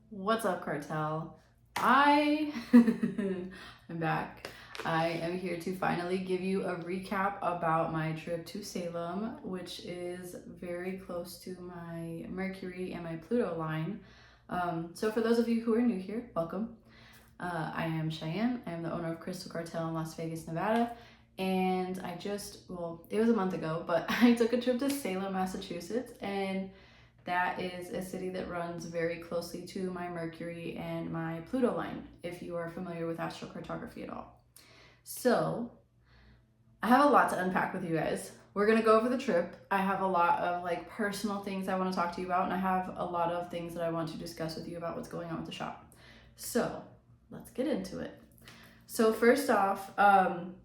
What's up, cartel? I'm back. I am here to finally give you a recap about my trip to Salem, which is very close to my Mercury and my Pluto line. So for those of you who are new here, welcome. I am Cheyenne. I am the owner of Crystal Cartel in Las Vegas, Nevada. And it was a month ago, but I took a trip to Salem, Massachusetts, and that is a city that runs very closely to my Mercury and my Pluto line, if you are familiar with astrocartography at all. So, I have a lot to unpack with you guys. We're gonna go over the trip. I have a lot of personal things I want to talk to you about, and I have a lot of things that I want to discuss with you about what's going on with the shop. So, let's get into it. So first off,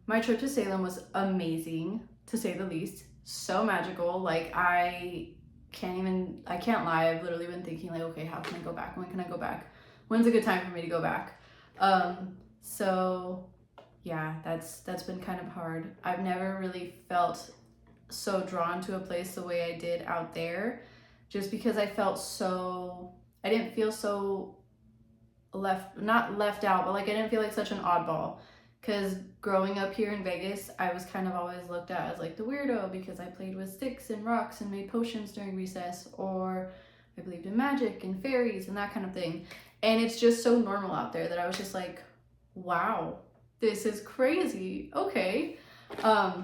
my trip to Salem was amazing, to say the least. So magical. I can't lie. I've literally been thinking okay, how can I go back? When can I go back? When's a good time for me to go back? So yeah, that's been kind of hard. I've never really felt so drawn to a place the way I did out there, just because I didn't feel so not left out, but I didn't feel like such an oddball. Because growing up here in Vegas, I was kind of always looked at as the weirdo because I played with sticks and rocks and made potions during recess, or I believed in magic and fairies and that kind of thing. And it's just so normal out there that I was just like, wow, this is crazy. Okay. So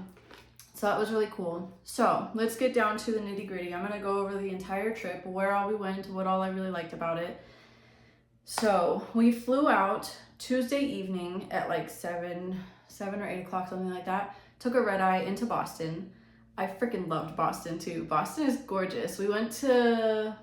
that was really cool. So let's get down to the nitty gritty. I'm going to go over the entire trip, where all we went, what all I really liked about it. So we flew out Tuesday evening at 7 or 8 o'clock, something like that. Took a red eye into Boston. I freaking loved Boston too. Boston is gorgeous. We went to,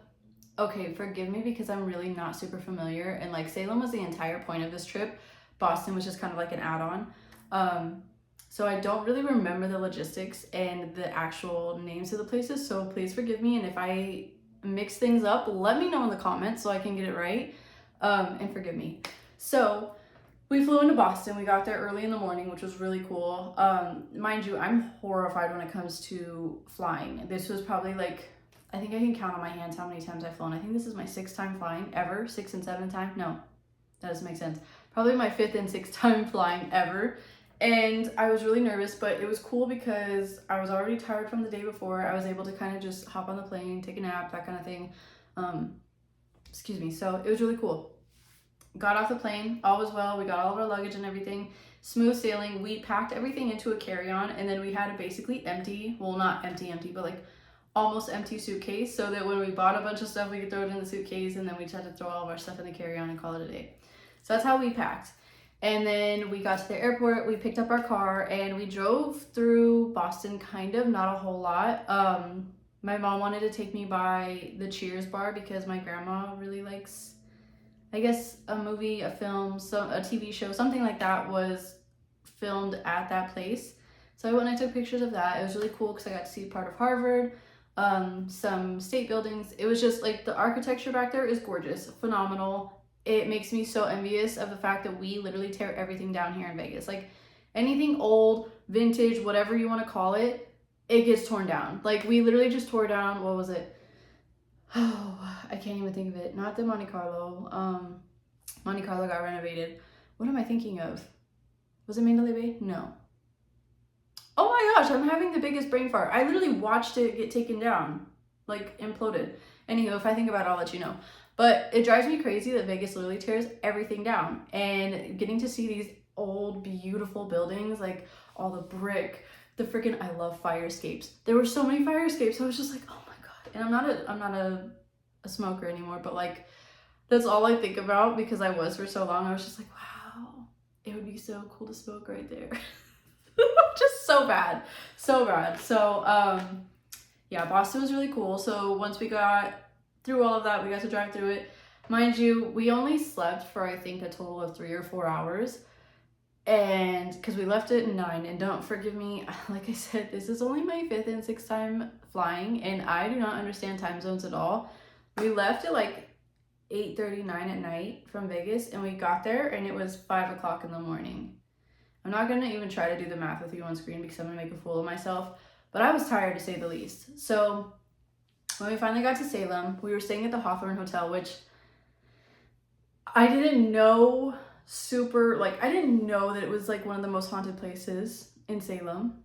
okay, forgive me because I'm really not super familiar. And Salem was the entire point of this trip. Boston was just kind of an add-on. So I don't really remember the logistics and the actual names of the places. So please forgive me. And if I mix things up, let me know in the comments so I can get it right. And forgive me. So we flew into Boston. We got there early in the morning, which was really cool. Mind you, I'm horrified when it comes to flying. This was probably I think I can count on my hands how many times I've flown. I think this is my 6th time flying ever. 6th and 7th time. No, that doesn't make sense. Probably my 5th and 6th time flying ever. And I was really nervous, but it was cool because I was already tired from the day before. I was able to kind of just hop on the plane, take a nap, that kind of thing. Excuse me. So it was really cool. Got off the plane, all was well. We got all of our luggage and everything. Smooth sailing. We packed everything into a carry-on, and then we had a basically empty, well, not empty, but almost empty suitcase, so that when we bought a bunch of stuff, we could throw it in the suitcase, and then we just had to throw all of our stuff in the carry-on and call it a day. So that's how we packed. And then we got to the airport, we picked up our car, and we drove through Boston, kind of, not a whole lot. My mom wanted to take me by the Cheers bar because my grandma really likes, I guess, a movie, a film, a TV show, something like that was filmed at that place. So I went and I took pictures of that. It was really cool because I got to see part of Harvard, some state buildings. It was just the architecture back there is gorgeous, phenomenal. It makes me so envious of the fact that we literally tear everything down here in Vegas. Anything old, vintage, whatever you want to call it, it gets torn down. We literally just tore down, what was it? Oh, I can't even think of it. Not the Monte Carlo. Monte Carlo got renovated. What am I thinking of? Was it Mandalay Bay? No. Oh my gosh, I'm having the biggest brain fart. I literally watched it get taken down. Imploded. Anywho, if I think about it, I'll let you know. But it drives me crazy that Vegas literally tears everything down. And getting to see these old, beautiful buildings, all the brick, I love fire escapes. There were so many fire escapes. I was just oh my God. And I'm not a smoker anymore, but that's all I think about because I was for so long. I was just wow, it would be so cool to smoke right there. Just so bad. So bad. So, yeah, Boston was really cool. So once we got through all of that, we got to drive through it. Mind you, we only slept for, I think, a total of 3 or 4 hours. And because we left at 9, and don't forgive me, like I said, this is only my 5th and 6th time flying, and I do not understand time zones at all. We left at 8:39 at night from Vegas, and we got there, and it was 5 o'clock in the morning. I'm not going to even try to do the math with you on screen because I'm going to make a fool of myself, but I was tired to say the least. So when we finally got to Salem, we were staying at the Hawthorne Hotel, which I didn't know I didn't know that it was like one of the most haunted places in Salem.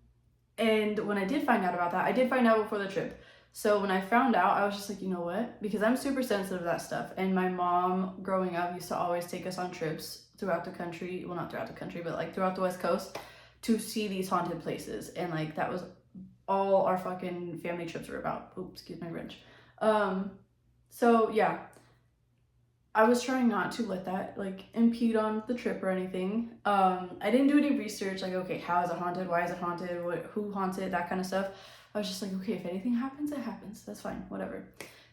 And when I did find out about that, I did find out before the trip. So when I found out, I was just like, you know what? Because I'm super sensitive to that stuff. And my mom, growing up, used to always take us on trips throughout the country. Well, not throughout the country, but like throughout the West Coast to see these haunted places. And like that was all our fucking family trips were about. Oops, excuse my French. So yeah, I was trying not to let that like impede on the trip or anything. I didn't do any research like, okay, how is it haunted? Why is it haunted? Who haunts it? That kind of stuff. I was just like, okay, if anything happens, it happens. That's fine, whatever.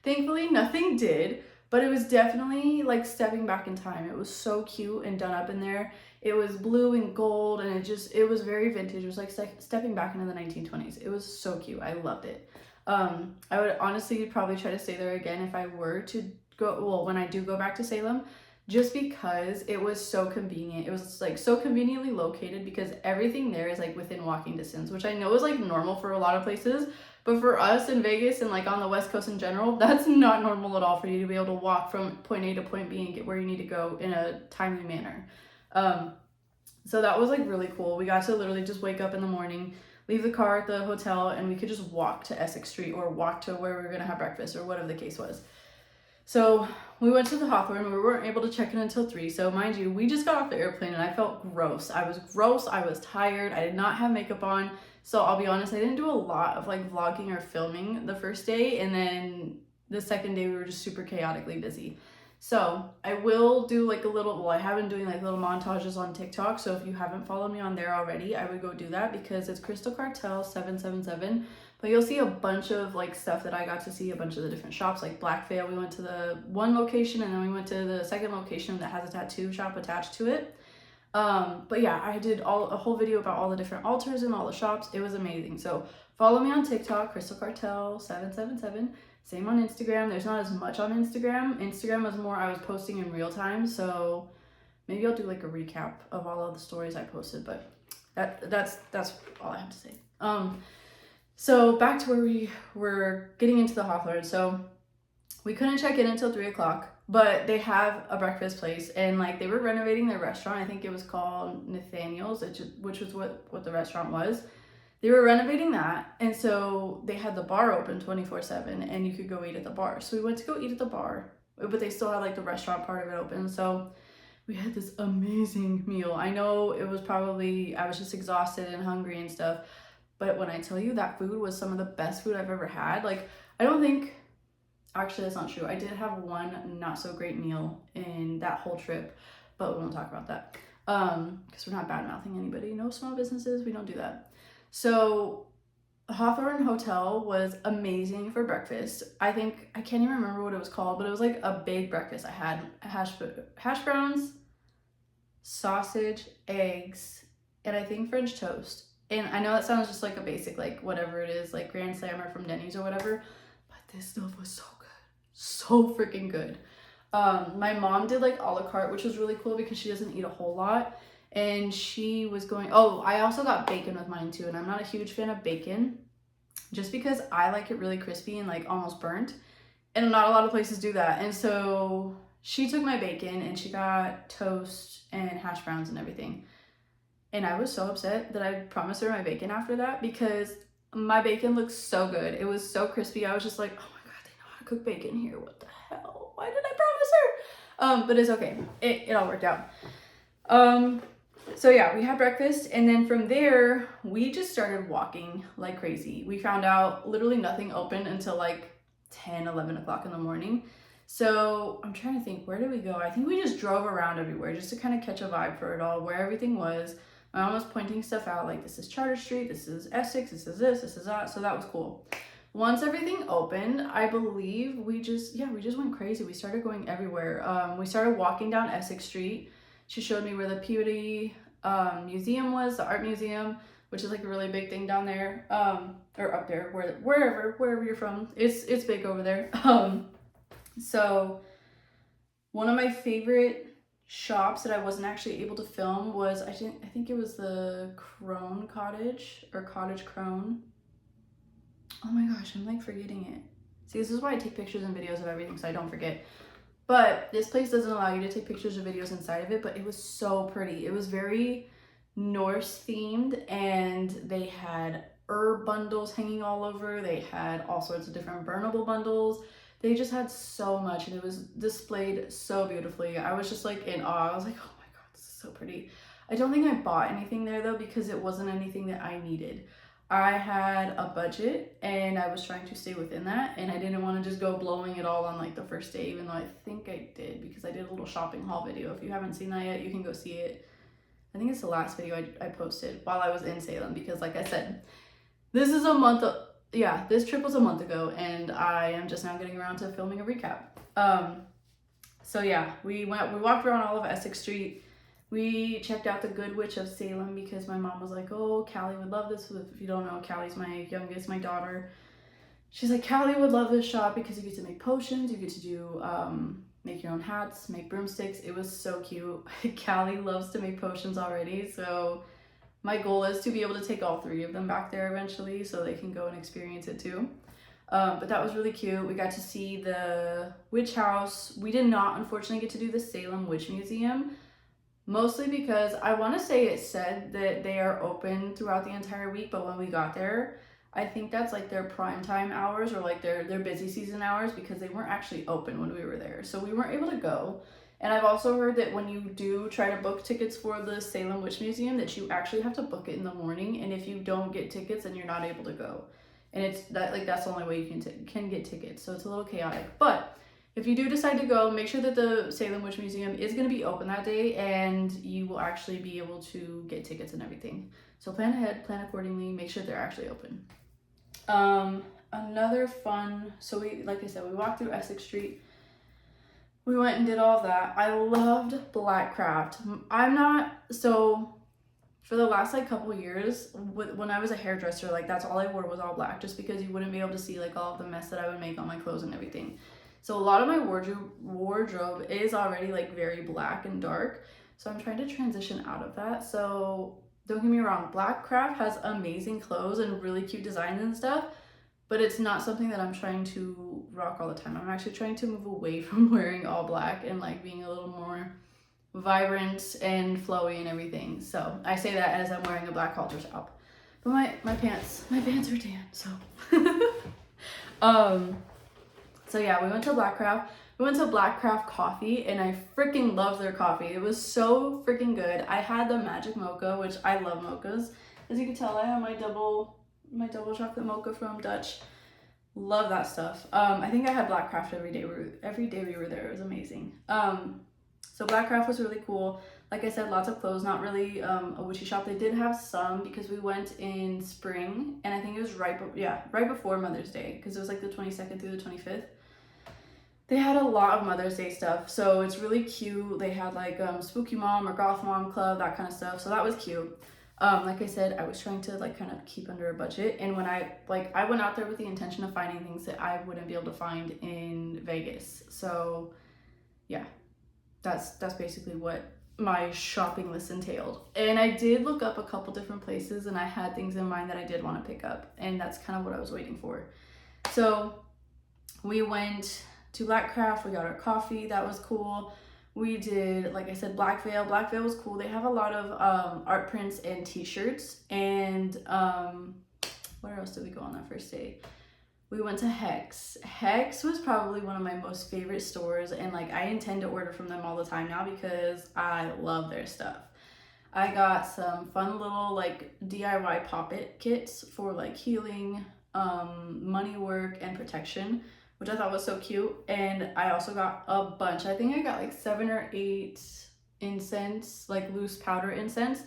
Thankfully, nothing did, but it was definitely like stepping back in time. It was so cute and done up in there. It was blue and gold, and it was very vintage. It was like stepping back into the 1920s. It was so cute. I loved it. I would honestly probably try to stay there again if I were to when I do go back to Salem, just because it was so convenient. It was like so conveniently located because everything there is like within walking distance, which I know is like normal for a lot of places, but for us in Vegas and like on the West Coast in general, that's not normal at all for you to be able to walk from point A to point B and get where you need to go in a timely manner. So that was like really cool. We got to literally just wake up in the morning, leave the car at the hotel, and we could just walk to Essex Street or walk to where we were gonna have breakfast or whatever the case was. So we went to the Hawthorne. We weren't able to check in until 3. So mind you, we just got off the airplane and I felt gross. I was gross. I was tired. I did not have makeup on. So I'll be honest, I didn't do a lot of like vlogging or filming the first day. And then the second day we were just super chaotically busy. So I will do like I have been doing like little montages on TikTok. So if you haven't followed me on there already, I would go do that because it's Crystal Cartel 777. But you'll see a bunch of like stuff that I got to see, a bunch of the different shops, like Black Veil. We went to the one location and then we went to the second location that has a tattoo shop attached to it. But yeah, I did a whole video about all the different altars and all the shops. It was amazing. So follow me on TikTok, Crystal Cartel 777. Same on Instagram. There's not as much on Instagram. Instagram was more I was posting in real time. So maybe I'll do like a recap of all of the stories I posted, but that's all I have to say. So back to where we were getting into the Hawthorne. So we couldn't check in until 3 o'clock, but they have a breakfast place and like they were renovating their restaurant. I think it was called Nathaniel's, which was what the restaurant was. They were renovating that. And so they had the bar open 24/7 and you could go eat at the bar. So we went to go eat at the bar, but they still had like the restaurant part of it open. So we had this amazing meal. I know it was I was just exhausted and hungry and stuff. But when I tell you that food was some of the best food I've ever had, like actually that's not true. I did have one not so great meal in that whole trip, but we won't talk about that. Because we're not bad mouthing anybody. No small businesses, we don't do that. So Hawthorne Hotel was amazing for breakfast. I can't even remember what it was called, but it was like a big breakfast. I had hash browns, sausage, eggs, and I think French toast. And I know that sounds just like a basic, like whatever it is, like Grand Slammer from Denny's or whatever, but this stuff was so good. So freaking good. My mom did like a la carte, which was really cool because she doesn't eat a whole lot. And she was I also got bacon with mine too. And I'm not a huge fan of bacon just because I like it really crispy and like almost burnt. And not a lot of places do that. And so she took my bacon and she got toast and hash browns and everything. And I was so upset that I promised her my bacon after that because my bacon looked so good. It was so crispy. I was just like, oh my God, they know how to cook bacon here. What the hell? Why did I promise her? But it's okay. It all worked out. So yeah, we had breakfast. And then from there, we just started walking like crazy. We found out literally nothing opened until like 10, 11 o'clock in the morning. So I'm trying to think, where did we go? I think we just drove around everywhere just to kind of catch a vibe for it all, where everything was. My mom was pointing stuff out, like this is Charter Street, this is Essex, this is that. So that was cool. Once everything opened, I believe we just went crazy. We started going everywhere. We started walking down Essex Street. She showed me where the Peabody Museum was, the art museum, which is like a really big thing down there, or up there, wherever you're from. It's big over there. So one of my favorite shops that I wasn't actually able to film was I think it was the Crone Cottage or Cottage Crone. Oh my gosh, I'm like forgetting it. See, this is why I take pictures and videos of everything so I don't forget. But this place doesn't allow you to take pictures or videos inside of it, but it was so pretty. It was very Norse themed, and they had herb bundles hanging all over. They had all sorts of different burnable bundles. They just had so much, and it was displayed so beautifully. I was just like in awe. I was like, oh my God, this is so pretty. I don't think I bought anything there though, because it wasn't anything that I needed. I had a budget and I was trying to stay within that, and I didn't want to just go blowing it all on like the first day, even though I think I did, because I did a little shopping haul video. If you haven't seen that yet, you can go see it. I think it's the last video I posted while I was in Salem, because like I said, this is a month of, yeah, this trip was a month ago, and I am just now getting around to filming a recap. So yeah, we walked around all of Essex Street. We checked out the Good Witch of Salem because my mom was like, oh, Callie would love this. If you don't know, Callie's my youngest, my daughter. She's like, Callie would love this shop because you get to make potions, you get to do, make your own hats, make broomsticks. It was so cute. Callie loves to make potions already, so my goal is to be able to take all 3 of them back there eventually so they can go and experience it too. But that was really cute. We got to see the witch house. We did not, unfortunately, get to do the Salem Witch Museum, mostly because I want to say it said that they are open throughout the entire week, but when we got there, I think that's like their prime time hours, or like their busy season hours, because they weren't actually open when we were there. So we weren't able to go. And I've also heard that when you do try to book tickets for the Salem Witch Museum, that you actually have to book it in the morning, and if you don't get tickets, then you're not able to go. And it's that, like, that's the only way you can get tickets. So it's a little chaotic. But if you do decide to go, make sure that the Salem Witch Museum is going to be open that day, and you will actually be able to get tickets and everything. So plan ahead, plan accordingly, make sure they're actually open. Another fun, so we, like I said, we walked through Essex Street. We went and did all of that. I loved Blackcraft. So for the last like couple years, when I was a hairdresser, like that's all I wore was all black, just because you wouldn't be able to see like all of the mess that I would make on my clothes and everything. So a lot of my wardrobe is already like very black and dark. So I'm trying to transition out of that. So don't get me wrong, Blackcraft has amazing clothes and really cute designs and stuff, but it's not something that I'm trying to rock all the time. I'm actually trying to move away from wearing all black and like being a little more vibrant and flowy and everything. So I say that as I'm wearing a black halter top. But my pants are tan, so. So yeah, we went to Blackcraft. We went to Blackcraft Coffee, and I freaking loved their coffee. It was so freaking good. I had the magic mocha, which I love mochas. As you can tell, I have my double chocolate mocha from Dutch. Love that stuff. I think I had Blackcraft every day we were there. It was amazing. So Blackcraft was really cool. Like I said, lots of clothes, not really a witchy shop. They did have some because we went in spring, and I think it was right before Mother's Day, because it was like the 22nd through the 25th. They had a lot of Mother's Day stuff, so it's really cute. They had like Spooky Mom or Goth Mom Club, that kind of stuff, so that was cute. Like I said, I was trying to like kind of keep under a budget, and when I went out there with the intention of finding things that I wouldn't be able to find in Vegas. So yeah, that's basically what my shopping list entailed. And I did look up a couple different places, and I had things in mind that I did want to pick up, and that's kind of what I was waiting for. So we went to Blackcraft, we got our coffee, that was cool. We did, like I said, Black Veil. Black Veil was cool. They have a lot of art prints and t-shirts. And where else did we go on that first day? We went to Hex. Hex was probably one of my most favorite stores, and like I intend to order from them all the time now because I love their stuff. I got some fun little like DIY pop-it kits for like healing, money work, and protection, which I thought was so cute. And I also got a bunch. I think I got like 7 or 8 incense, like loose powder incense.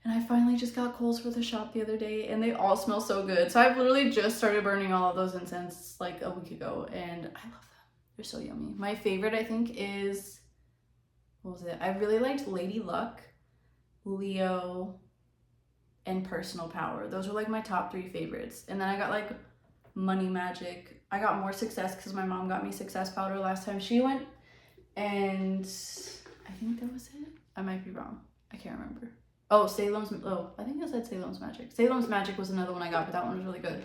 And I finally just got coals for the shop the other day, and they all smell so good. So I've literally just started burning all of those incense like a week ago, and I love them. They're so yummy. My favorite, I think, is, what was it? I really liked Lady Luck, Leo, and Personal Power. Those were like my top 3 favorites. And then I got like Money Magic. I got more Success because my mom got me Success powder last time she went, and I think that was it. I might be wrong. I can't remember. Oh, I think I said Salem's Magic. Salem's Magic was another one I got, but that one was really good.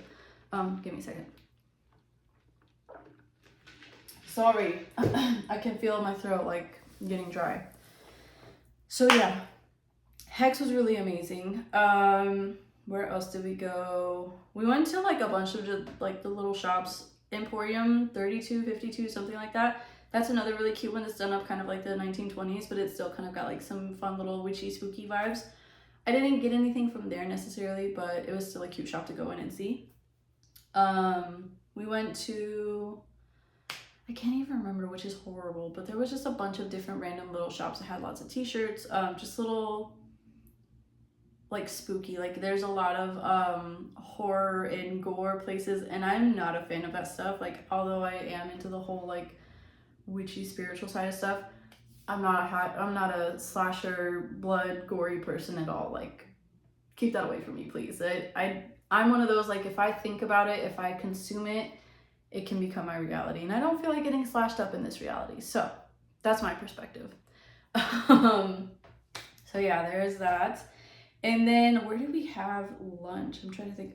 Give me a second. Sorry, I can feel my throat like getting dry. So yeah, Hex was really amazing. Where else did we go? We went to like a bunch of just like the little shops. Emporium 32, 52, something like that. That's another really cute one that's done up kind of like the 1920s, but it's still kind of got like some fun little witchy spooky vibes. I didn't get anything from there necessarily, but it was still a cute shop to go in and see. We went to, I can't even remember, which is horrible, but there was just a bunch of different random little shops that had lots of t-shirts, just little like spooky, like there's a lot of horror and gore places, and I'm not a fan of that stuff. Like, although I am into the whole like witchy spiritual side of stuff, I'm not a slasher blood gory person at all. Like, keep that away from me, please. I'm one of those, like, if I think about it, if I consume it, it can become my reality, and I don't feel like getting slashed up in this reality. So that's my perspective. So yeah, there's that. And then where did we have lunch? I'm trying to think.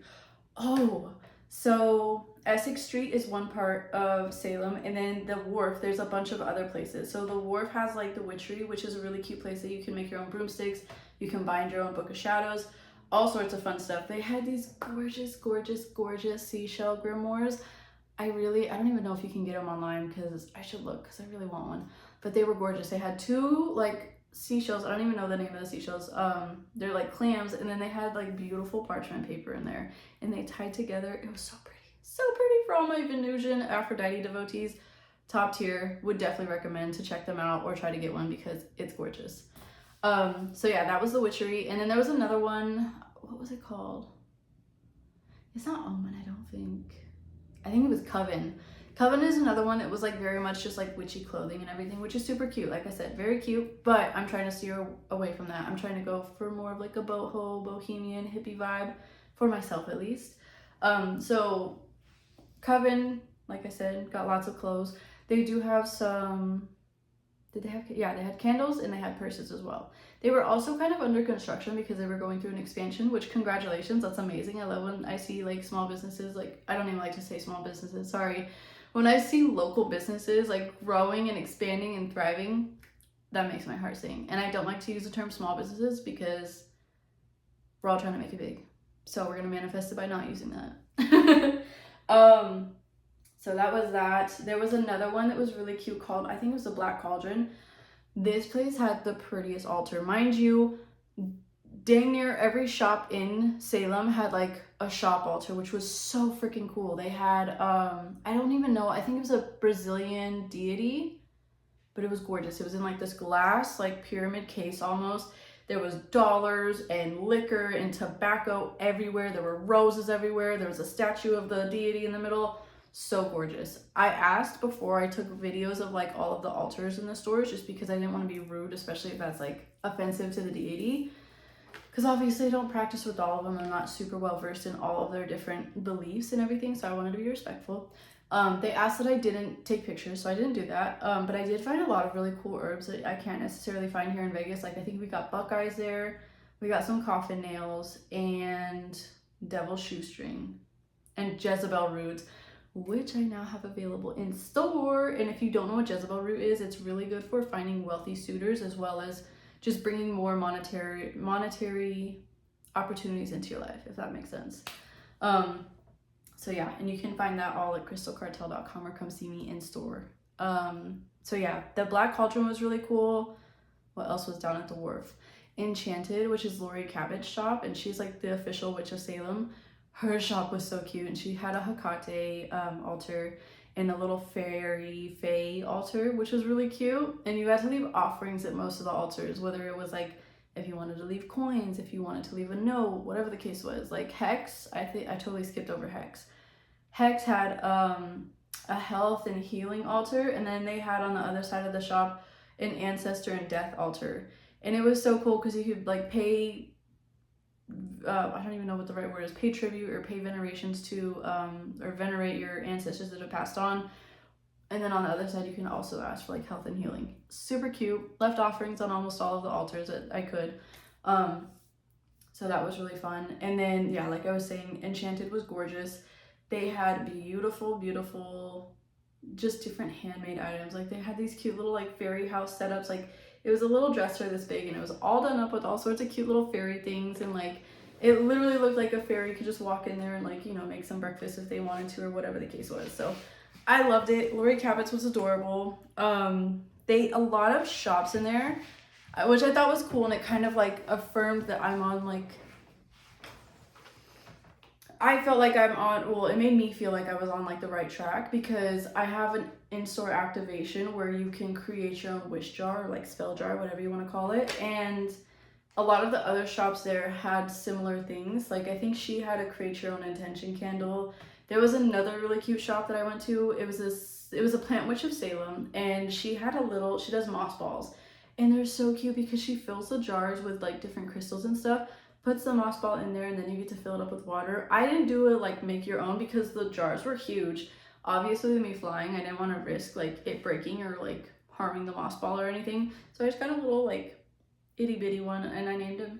Oh, so Essex Street is one part of Salem, and then the Wharf, there's a bunch of other places. So the Wharf has like the Witchery, which is a really cute place that you can make your own broomsticks, you can bind your own Book of Shadows, all sorts of fun stuff. They had these gorgeous, gorgeous, gorgeous seashell grimoires. I don't even know if you can get them online, because I should look, because I really want one. But they were gorgeous. They had two like seashells. I don't even know the name of the seashells. They're like clams, and then they had like beautiful parchment paper in there, and they tied together. It was so pretty for all my Venusian Aphrodite devotees. Top tier. Would definitely recommend to check them out or try to get one, because it's gorgeous. So yeah, that was the Witchery. And then there was another one. What was it called? It's not Omen, I don't think. I think it was Coven. Coven is another one that was like very much just like witchy clothing and everything, which is super cute. Like I said, very cute, but I'm trying to steer away from that. I'm trying to go for more of like a boho, bohemian, hippie vibe, for myself at least. So Coven, like I said, got lots of clothes. They do have some, they had candles, and they had purses as well. They were also kind of under construction because they were going through an expansion, which congratulations, that's amazing. I love when I see like small businesses, like I don't even like to say small businesses, sorry. When I see local businesses like growing and expanding and thriving, that makes my heart sing. And I don't like to use the term small businesses because we're all trying to make it big. So we're going to manifest it by not using that. So that was that. There was another one that was really cute called, I think it was the Black Cauldron. This place had the prettiest altar. Mind you, dang near every shop in Salem had like a shop altar, which was so freaking cool. They had, I don't even know, I think it was a Brazilian deity, but it was gorgeous. It was in like this glass, like pyramid case almost. There was dollars and liquor and tobacco everywhere. There were roses everywhere. There was a statue of the deity in the middle. So gorgeous. I asked before I took videos of like all of the altars in the stores, just because I didn't want to be rude, especially if that's like offensive to the deity. Because obviously I don't practice with all of them. I'm not super well versed in all of their different beliefs and everything, so I wanted to be respectful. They asked that I didn't take pictures, so I didn't do that. But I did find a lot of really cool herbs that I can't necessarily find here in Vegas. Like I think we got buckeyes there, we got some coffin nails, and devil's shoestring, and Jezebel roots, which I now have available in store. And if you don't know what Jezebel root is, it's really good for finding wealthy suitors, as well as just bringing more monetary opportunities into your life, if that makes sense. So yeah, and you can find that all at crystalcartel.com, or come see me in store. So yeah, the Black Cauldron was really cool. What else was down at the Wharf? Enchanted, which is Lori Cabot's shop, and she's like the official witch of Salem. Her shop was so cute, and she had a Hecate altar and a little fairy fae altar, which was really cute. And you had to leave offerings at most of the altars, whether it was like if you wanted to leave coins, if you wanted to leave a note, whatever the case was. Like Hex, I think I totally skipped over Hex. Hex had a health and healing altar, and then they had on the other side of the shop an ancestor and death altar. And it was so cool because you could like pay, I don't even know what the right word is, pay tribute or pay venerations to, or venerate your ancestors that have passed on. And then on the other side, you can also ask for like health and healing. Super cute. Left offerings on almost all of the altars that I could. So that was really fun. And then, yeah, like I was saying, Enchanted was gorgeous. They had beautiful, beautiful just different handmade items. Like they had these cute little like fairy house setups. Like it was a little dresser this big and it was all done up with all sorts of cute little fairy things, and like it literally looked like a fairy could just walk in there and like, you know, make some breakfast if they wanted to or whatever the case was. So I loved it. Lori Cabot's was adorable. A lot of shops in there, which I thought was cool, and it kind of like affirmed that I'm on like, I felt like I'm on, well, it made me feel like I was on like the right track, because I have an in-store activation where you can create your own wish jar or like spell jar, whatever you want to call it. And a lot of the other shops there had similar things. Like I think she had a create your own intention candle. There was another really cute shop that I went to. It was a Plant Witch of Salem, and she does moss balls. And they're so cute because she fills the jars with like different crystals and stuff, puts the moss ball in there, and then you get to fill it up with water. I didn't do it like make your own because the jars were huge. Obviously with me flying, I didn't want to risk like it breaking or like harming the moss ball or anything. So I just got a little like itty bitty one, and I named him,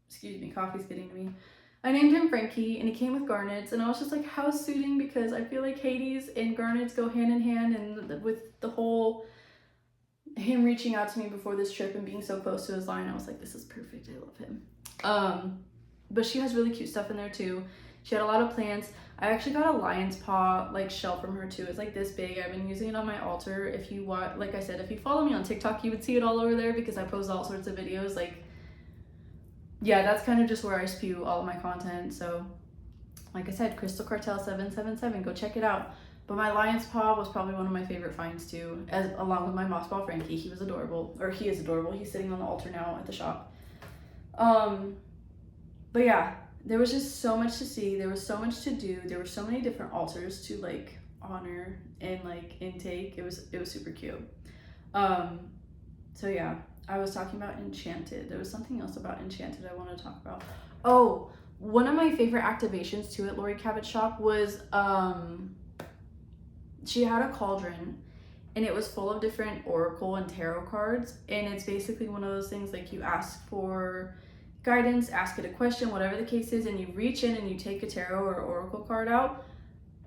excuse me, coffee's getting to me. I named him Frankie, and he came with garnets, and I was just like, how suiting, because I feel like Hades and garnets go hand in hand, and with the whole him reaching out to me before this trip and being so close to his line, I was like, this is perfect. I love him. But she has really cute stuff in there too. She had a lot of plants. I actually got a lion's paw like shell from her too. It's like this big. I've been using it on my altar. If you want, like I said, if you follow me on TikTok, you would see it all over there because I post all sorts of videos. Like, yeah, that's kind of just where I spew all of my content. So like I said, Crystal Cartel 777, go check it out. But my lion's paw was probably one of my favorite finds too, as along with my moss ball Frankie. He was adorable, or he is adorable. He's sitting on the altar now at the shop. But yeah, there was just so much to see. There was so much to do. There were so many different altars to like honor and like intake. It was super cute. So yeah, I was talking about Enchanted. There was something else about Enchanted I wanted to talk about. Oh, one of my favorite activations too at Lori Cabot's shop was she had a cauldron, and it was full of different oracle and tarot cards, and it's basically one of those things like you ask for guidance, ask it a question, whatever the case is, and you reach in and you take a tarot or oracle card out.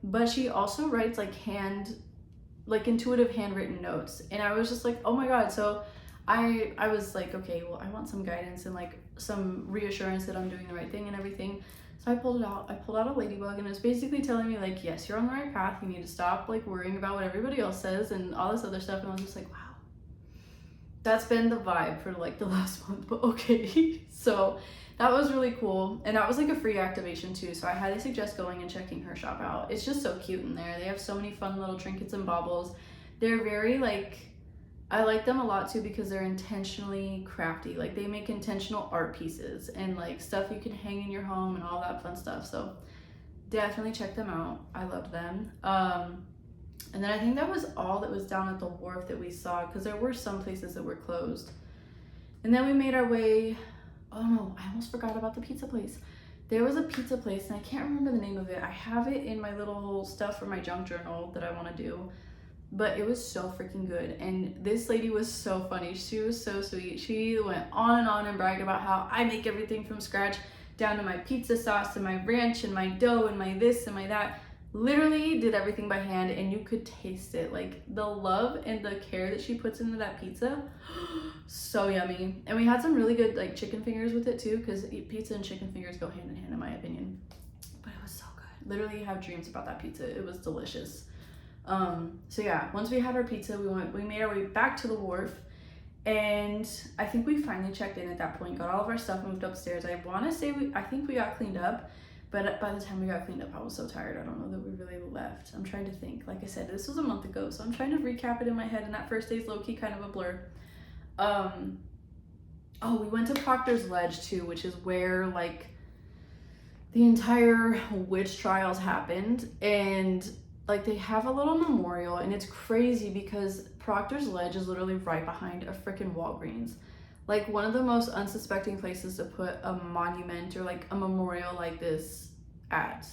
But she also writes like intuitive handwritten notes, and I was just like, oh my god. So I was like, okay, well, I want some guidance and like some reassurance that I'm doing the right thing and everything. So I pulled it out. I pulled out a ladybug, and it was basically telling me like, yes, you're on the right path. You need to stop like worrying about what everybody else says and all this other stuff. And I was just like, wow, that's been the vibe for like the last month, but okay. So that was really cool. And that was like a free activation too. So I highly suggest going and checking her shop out. It's just so cute in there. They have so many fun little trinkets and baubles. They're very like, I like them a lot too because they're intentionally crafty. Like they make intentional art pieces and like stuff you can hang in your home and all that fun stuff. So definitely check them out. I loved them. And then I think that was all that was down at the wharf that we saw, because there were some places that were closed. And then we made our way, oh no, I almost forgot about the pizza place. There was a pizza place, and I can't remember the name of it. I have it in my little stuff for my junk journal that I want to do. But it was so freaking good. And this lady was so funny. She was so sweet. She went on and bragged about how I make everything from scratch, down to my pizza sauce and my ranch and my dough and my this and my that. Literally did everything by hand, and you could taste it. Like the love and the care that she puts into that pizza, so yummy. And we had some really good like chicken fingers with it too, because pizza and chicken fingers go hand in hand in my opinion. But it was so good. Literally have dreams about that pizza. It was delicious. So yeah, once we had our pizza, we made our way back to the wharf, and I think we finally checked in at that point, got all of our stuff moved upstairs. I want to say I think we got cleaned up, but by the time we got cleaned up, I was so tired. I don't know that we really left. I'm trying to think. Like I said, this was a month ago, so I'm trying to recap it in my head, and that first day's low-key kind of a blur. Oh, we went to Proctor's Ledge too, which is where like the entire witch trials happened, and like they have a little memorial, and it's crazy because Proctor's Ledge is literally right behind a freaking Walgreens. Like one of the most unsuspecting places to put a monument or like a memorial like this at.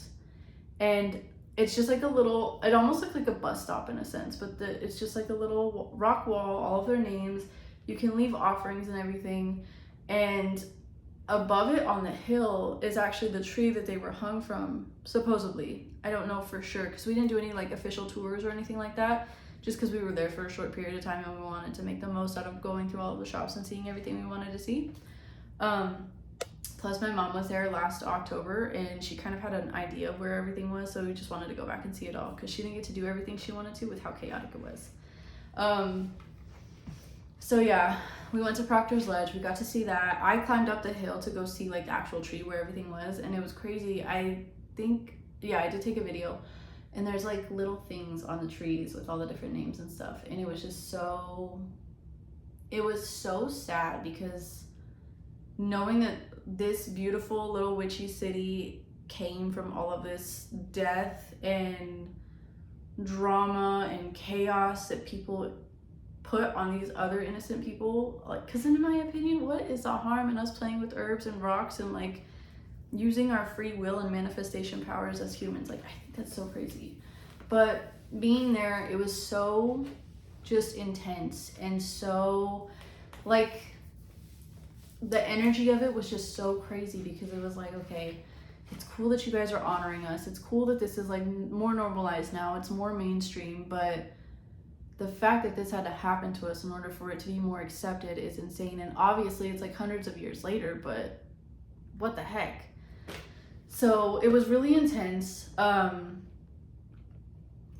And it's just like a little, it almost looks like a bus stop in a sense, but it's just like a little rock wall, all of their names. You can leave offerings and everything. And above it on the hill is actually the tree that they were hung from, supposedly. I don't know for sure because we didn't do any like official tours or anything like that, just because we were there for a short period of time and we wanted to make the most out of going through all of the shops and seeing everything we wanted to see. Plus my mom was there last October and she kind of had an idea of where everything was, so we just wanted to go back and see it all because she didn't get to do everything she wanted to with how chaotic it was. So yeah, we went to Proctor's Ledge. We got to see that. I climbed up the hill to go see like the actual tree where everything was, and it was crazy. I think, yeah, I did take a video, and there's like little things on the trees with all the different names and stuff, and it was just so, it was so sad because knowing that this beautiful little witchy city came from all of this death and drama and chaos that people put on these other innocent people, like, because in my opinion, what is the harm in us playing with herbs and rocks and like using our free will and manifestation powers as humans? Like, I think that's so crazy. But being there, it was so just intense, and so like the energy of it was just so crazy because it was like, okay, it's cool that you guys are honoring us, it's cool that this is like more normalized now, it's more mainstream, but the fact that this had to happen to us in order for it to be more accepted is insane. And obviously it's like hundreds of years later, but what the heck. So it was really intense. And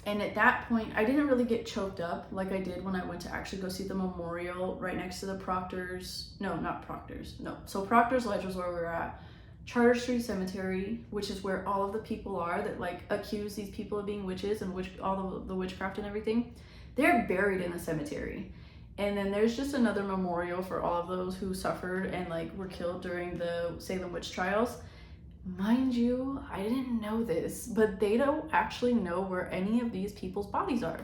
at that point, I didn't really get choked up like I did when I went to actually go see the memorial right next to the Proctor's, no, not Proctor's, no. So Proctor's Ledge was where we were at. Charter Street Cemetery, which is where all of the people are that like accuse these people of being witches and all the witchcraft and everything. They're buried in the cemetery. And then there's just another memorial for all of those who suffered and like were killed during the Salem witch trials. Mind you, I didn't know this, but they don't actually know where any of these people's bodies are.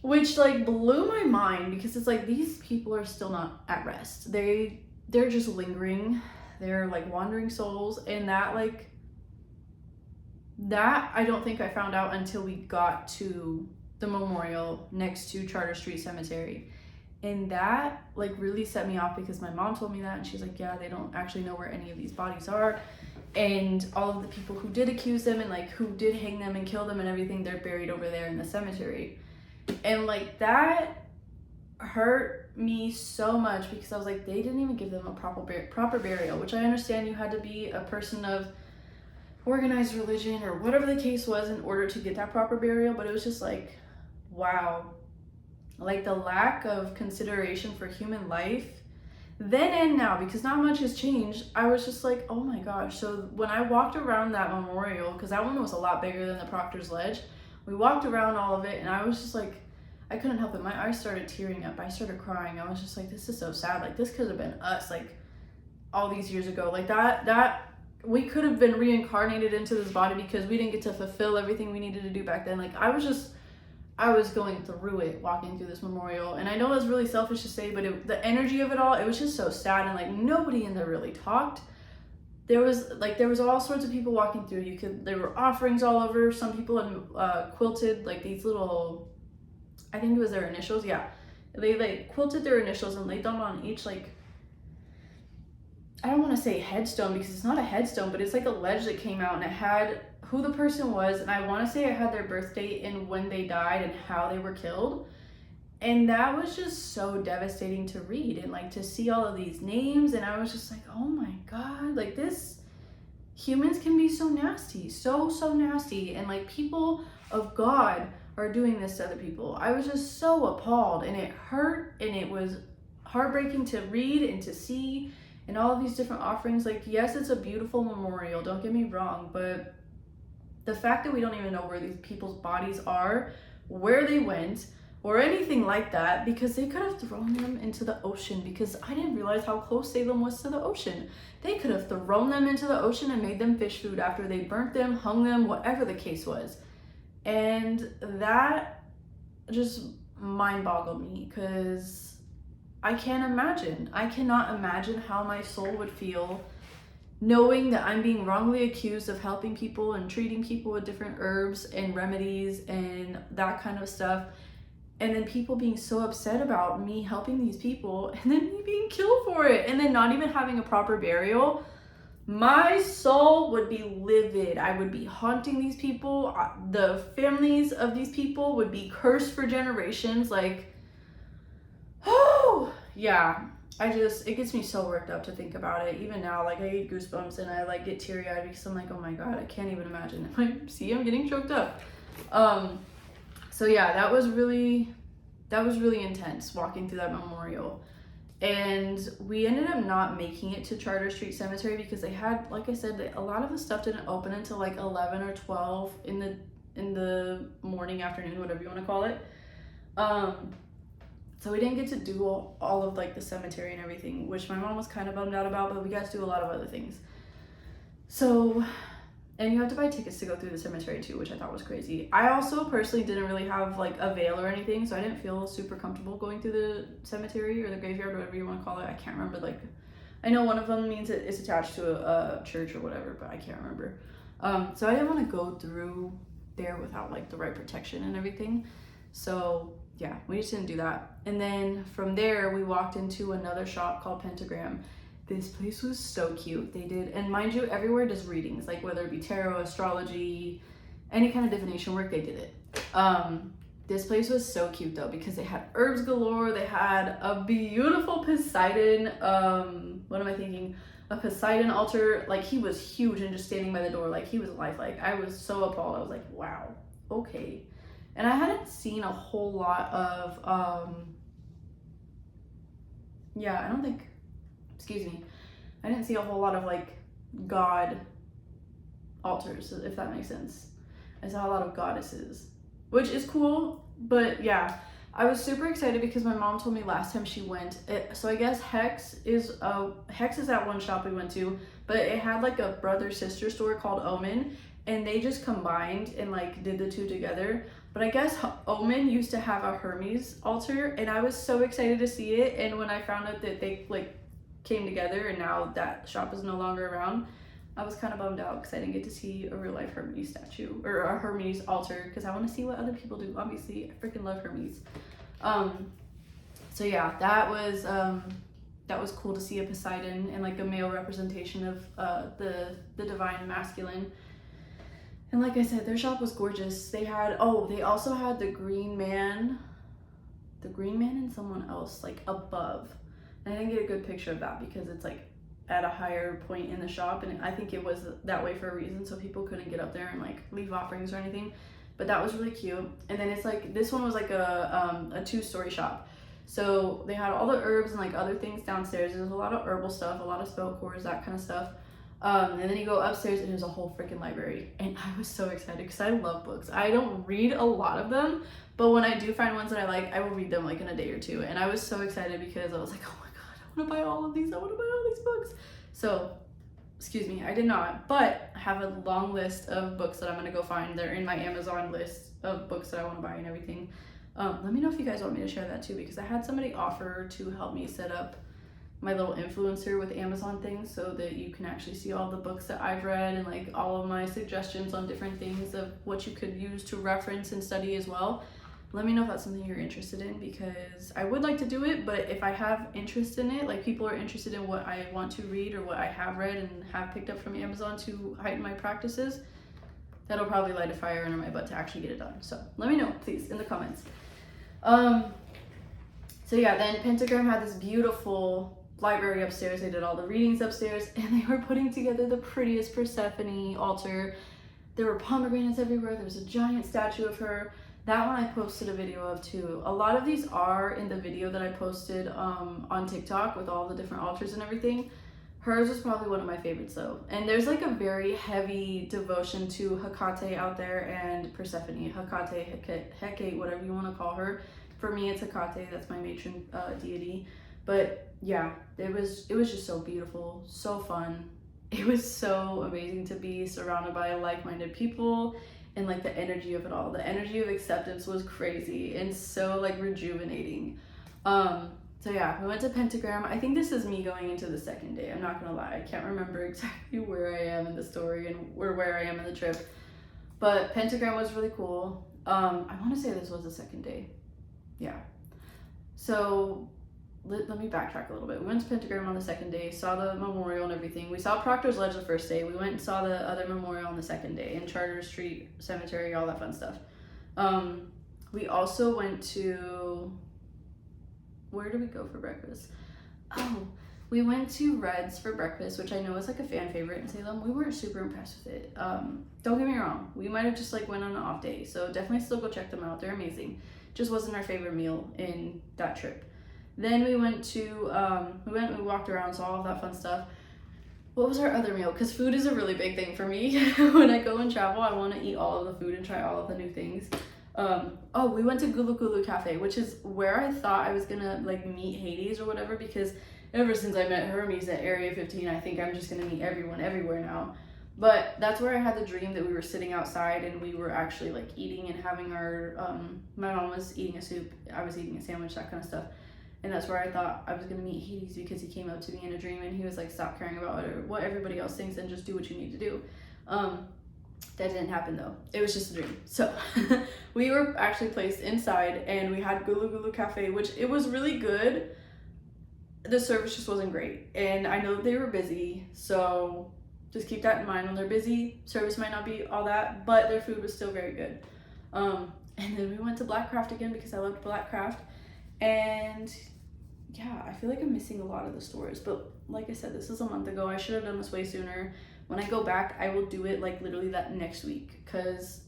Which like blew my mind because it's like these people are still not at rest. They're just lingering. They're like wandering souls, and that I don't think I found out until we got to the memorial next to Charter Street Cemetery. And that like really set me off because my mom told me that, and she's like, yeah, they don't actually know where any of these bodies are, and all of the people who did accuse them and like who did hang them and kill them and everything, they're buried over there in the cemetery. And like that hurt me so much because I was like, they didn't even give them a proper burial, which I understand you had to be a person of organized religion or whatever the case was in order to get that proper burial, but it was just like, wow, like the lack of consideration for human life then and now, because not much has changed. I was just like, oh my gosh. So when I walked around that memorial, because that one was a lot bigger than the Proctor's Ledge, we walked around all of it and I was just like, I couldn't help it. My eyes started tearing up. I started crying. I was just like, this is so sad. Like this could have been us like all these years ago. Like that we could have been reincarnated into this body because we didn't get to fulfill everything we needed to do back then. Like I was going through it walking through this memorial, and I know that's really selfish to say, but the energy of it all, it was just so sad, and like nobody in there really talked. There was all sorts of people walking through. There were offerings all over. Some people had quilted like these little, I think it was their initials. Yeah, they like quilted their initials and laid them on each like, I don't want to say headstone because it's not a headstone, but it's like a ledge that came out and it had who the person was, and I want to say it had their birth date and when they died and how they were killed. And that was just so devastating to read and like to see all of these names, and I was just like, oh my god, like humans can be so nasty, so nasty, and like people of God are doing this to other people. I was just so appalled, and it hurt, and it was heartbreaking to read and to see, and all of these different offerings. Like, yes, it's a beautiful memorial, don't get me wrong, but the fact that we don't even know where these people's bodies are, where they went, or anything like that, because they could have thrown them into the ocean, because I didn't realize how close Salem was to the ocean. They could have thrown them into the ocean and made them fish food after they burnt them, hung them, whatever the case was. And that just mind boggled me, because I cannot imagine how my soul would feel knowing that I'm being wrongly accused of helping people and treating people with different herbs and remedies and that kind of stuff. and then people being so upset about me helping these people and then me being killed for it and then not even having a proper burial. My soul would be livid. I would be haunting these people. The families of these people would be cursed for generations. Like, oh, yeah. It gets me so worked up to think about it. Even now, like, I get goosebumps and I like get teary eyed because I'm like, oh my God, I can't even imagine. See, I'm getting choked up. So yeah, that was really intense walking through that memorial. And we ended up not making it to Charter Street Cemetery because they had, like I said, a lot of the stuff didn't open until like 11 or 12 in the morning, afternoon, whatever you want to call it. So we didn't get to do all of like the cemetery and everything, which my mom was kind of bummed out about, but we got to do a lot of other things. So, and you have to buy tickets to go through the cemetery too, which I thought was crazy. I also personally didn't really have like a veil or anything, so I didn't feel super comfortable going through the cemetery or the graveyard, whatever you want to call it. I can't remember, like, I know one of them means it's attached to a church or whatever, but I can't remember. So I didn't want to go through there without like the right protection and everything. So yeah, we just didn't do that. And then from there, we walked into another shop called Pentagram. This place was so cute. They did, and mind you, everywhere does readings, like whether it be tarot, astrology, any kind of divination work, they did it. This place was so cute though, because they had herbs galore. They had a beautiful Poseidon, a Poseidon altar. Like, he was huge and just standing by the door, like he was lifelike. I was so appalled. I was like, wow, okay. And I hadn't seen a whole lot of, I didn't see a whole lot of like god altars, if that makes sense. I saw a lot of goddesses, which is cool, but yeah, I was super excited because my mom told me last time she went, so I guess Hex is that one shop we went to, but it had like a brother-sister store called Omen, and they just combined and like did the two together. But I guess Omen used to have a Hermes altar, and I was so excited to see it. And when I found out that they like came together and now that shop is no longer around, I was kind of bummed out because I didn't get to see a real life Hermes statue or a Hermes altar, because I want to see what other people do. Obviously, I freaking love Hermes. So yeah, that was cool to see a Poseidon and like a male representation of the divine masculine. And like I said, their shop was gorgeous. They also had the Green Man and someone else like above. And I didn't get a good picture of that because it's like at a higher point in the shop, and I think it was that way for a reason, so people couldn't get up there and like leave offerings or anything. But that was really cute. And then it's like, this one was like a two-story shop. So they had all the herbs and like other things downstairs. There's a lot of herbal stuff, a lot of spell cores, that kind of stuff. And then you go upstairs and there's a whole freaking library. And I was so excited because I love books. I don't read a lot of them, but when I do find ones that I like, I will read them like in a day or two. And I was so excited because I was like, oh my God, I want to buy all of these. I want to buy all these books. So, excuse me, I did not, but I have a long list of books that I'm going to go find. They're in my Amazon list of books that I want to buy and everything. Let me know if you guys want me to share that too, because I had somebody offer to help me set up my little influencer with Amazon things so that you can actually see all the books that I've read and like all of my suggestions on different things of what you could use to reference and study as well. Let me know if that's something you're interested in, because I would like to do it, but if I have interest in it, like people are interested in what I want to read or what I have read and have picked up from Amazon to heighten my practices, that'll probably light a fire under my butt to actually get it done. So let me know, please, in the comments. So yeah, then Pentagram had this beautiful library upstairs. They did all the readings upstairs, and they were putting together the prettiest Persephone altar. There were pomegranates everywhere. There was a giant statue of her. That one I posted a video of too. A lot of these are in the video that I posted on TikTok with all the different altars and everything. Hers was probably one of my favorites though. And there's like a very heavy devotion to Hecate out there and Persephone. Hecate, whatever you want to call her. For me, it's Hecate. That's my matron deity. But yeah, it was just so beautiful, so fun. It was so amazing to be surrounded by like-minded people and like the energy of it all. The energy of acceptance was crazy and so like rejuvenating. So yeah, we went to Pentagram. I think this is me going into the second day. I'm not gonna lie, I can't remember exactly where I am in the story and where I am in the trip. But Pentagram was really cool. I want to say this was the second day. yeah. So let me backtrack a little bit. We went to Pentagram on the second day, saw the memorial and everything. We saw Proctor's Ledge the first day. We went and saw the other memorial on the second day, and Charter Street Cemetery, all that fun stuff. We also went to, where did we go for breakfast? Oh, we went to Red's for breakfast, which I know is like a fan favorite in Salem. We weren't super impressed with it. Don't get me wrong. We might have just like went on an off day. So definitely still go check them out. They're amazing. Just wasn't our favorite meal in that trip. Then we went to, we walked around, saw all of that fun stuff. What was our other meal? Because food is a really big thing for me. When I go and travel, I want to eat all of the food and try all of the new things. We went to Gulu Gulu Cafe, which is where I thought I was gonna like meet Hades or whatever, because ever since I met Hermes at Area 15, I think I'm just gonna meet everyone everywhere now. But that's where I had the dream that we were sitting outside and we were actually like eating and having our, my mom was eating a soup, I was eating a sandwich, that kind of stuff. And that's where I thought I was gonna meet Hades, because he came up to me in a dream and he was like, stop caring about what everybody else thinks and just do what you need to do. That didn't happen though. It was just a dream. So we were actually placed inside and we had Gulu Gulu Cafe, which it was really good. The service just wasn't great. And I know that they were busy, so just keep that in mind. When they're busy, service might not be all that, but their food was still very good. And then we went to Blackcraft again because I loved Blackcraft. And yeah, I feel like I'm missing a lot of the stores, but like I said, this is a month ago. I should have done this way sooner. When I go back, I will do it like literally that next week, because